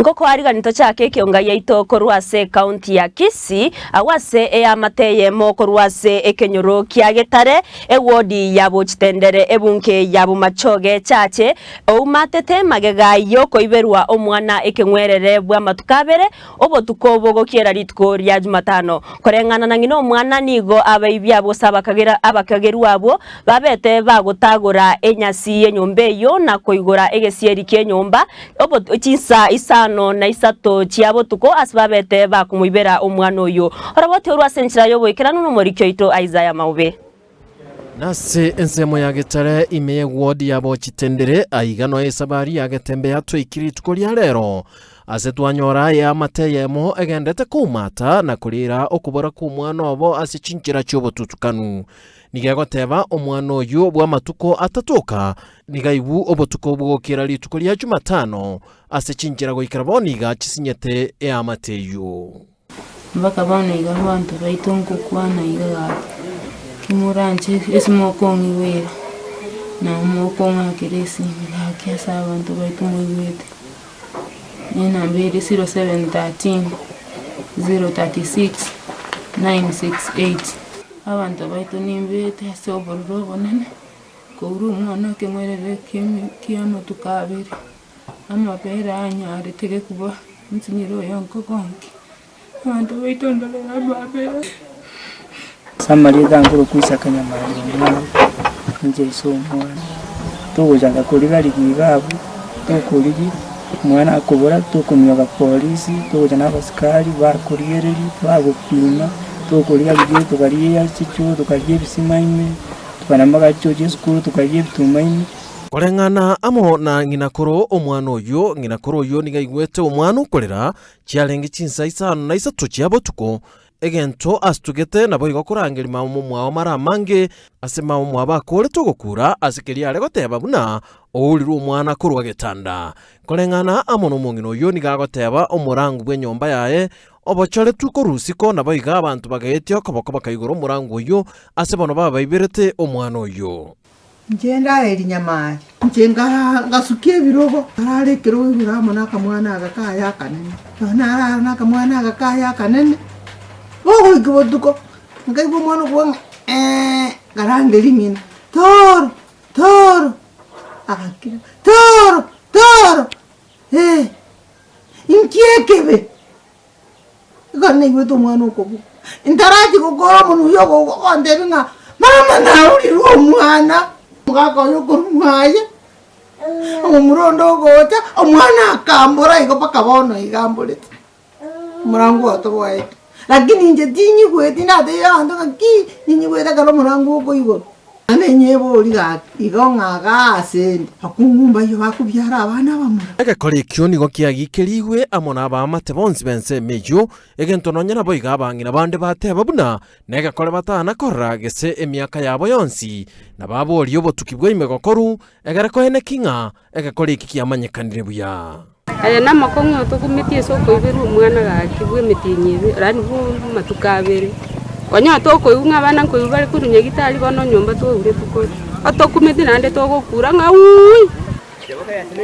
Ngoko ariganito chake kionga yaito korwase county ya Kisii awase ya mateye mo korwase ekenyoro kia Getare ewodi ya Bochitendere ebunke ya Bomachoge chache oumatete magega yoko iberwa omwana ekengwerere bwa matukabere obotuko bogokiera ritko rya Jumatano korengana na ngino omwana nigo abaibya bosa abakageru abo babete bagotagura enyasi enyombe yo na koigora egesieri kenyomba obo chinsa isano na isato chiabo tuko asbabete bakumuibera omwana oyo orabote urwasenchira yo boikerano no morikyo ito Isaiah Maube nase ensemo ya Getare ime ward ya Bochitendere aigano esabari ya Getembe yatwikiri tukolia rero asetwanyora ya mateyemo egendete kumata na kurira okubora ku mwana obo asichinjira cyobo tutukanu nigegoteba omwana oyo bwa matuko atatoka nigaibu obotuko bwokira lituko lya Jumatano asichinjira goikara boniga chisinyete ya mateyo mbaka bana iga bantu baitonko kwana iga kimuranche esimokongi wera na mokonga kiresi kiasa abantu baitongo wete nina mbere 0713 036 968 abantu baito nimbete sobororo bonene kouru mwana kemwerere kiano tukabere amapera anyare tege kuba ntinyiro yonko konki abantu baito ndolera babere samari danguru kuisa kanyamari nje somwana tujanga kuriga ligigabu tokurigi mwana akobora tukumyoga polisi tujana abasikari bakuriyereri bagupima tukuriga bigiye tukariye chicho tukariye bisimaime tukanamaga choje skuru tukariye bitumaime korengana amo na nginakoro omwana oyo nginakoro oyo nigaigwete omwana ukorera chialengi chinsa isano na isatu chiabo tuko egento astugete nabo igokurangeri mamu mwao mara mange asema omwaba kole togokura asikeri ale goteba buna ouliru omwana kurwa getanda korengana amo no mungino oyo nigagoteba omurangu bwenyomba yae obochole tuko rusiko nabo iga abantu bagaetyo koboko bakaigoro omurangu oyo asebono baba ibirete omwana oyo njenda eri nyamari njenga ngasukie birogo arare kero biramo nakamwana agakaya kanene nara nakamwana agakaya kanene ogo igoduko ngaibo mwana kwa garangeli mina toro akakira toro inkiekebe gane gweto mwana ko intaraji gogoro munu yogo ondebinga mama na uri ro mwana ngako yokurumaya umurondo gocha omwana akambora igo pakabono igambulete murangu atobwaye lakini nje tinyi kweti nade yando ki ninyi kweta kalo murangu uko igo ane nyebo liga igonga gasende akungumba yo bakubyara abana bamura ege kolekyo nigo kiagikeriwe amona abamate bonzi bense mejo egento nonyana boiga abangira bande bateba buna nega kole batana korra gese emiaka yabo yonsi na babo liyo botukibwe imegokoru egara ko hene kinga ege koleki kiamanyekanire buya aya namakongo tokumetie soko iberu umwana gakibwe mitinyibe rani bu matukabere konya toko yunga bana ko yubari kunye gitari bono nyomba to ure tuko atokumeti nande toko kuranga ui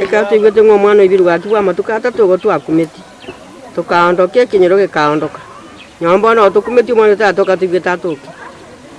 ekati ngote ngomwana ibiru gatwa matukata togo twakumeti tokaondoke kinyero gekaondoka nyomba no tokumeti mwana tatoka tibeta toki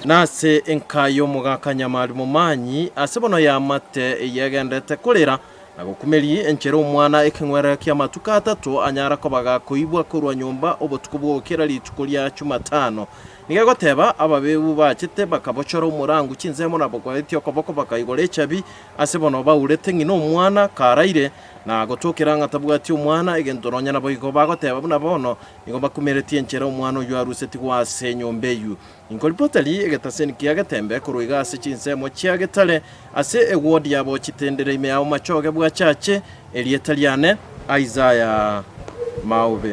nase enkayo mugakanyamari mumanyi asebono yamate yegendete kulira nagukumeri enchero omwana ekengwera kia matuka atatu anyara ko bagakoibwa kurwa nyomba obotuko bwokera lituko lya Jumatano nigagoteba ababebu bachete bakabochora umurangu chinzemo nabo gwetyo koboko bakayigore chabi asebono baurete ngino omwana karaire na gotokera ngatabwati omwana egentoronya nabo igo bagoteba buna bono nigo bakumereti enchero omwana oyo aruseti gwa senyombeyu inkolipotali egetaseni kia Getembe kuruiga ase chinzemo chia Getare ase eward ya Bochitendere ime ya Bomachoge bwa chache elietaliane Isaiah Maube.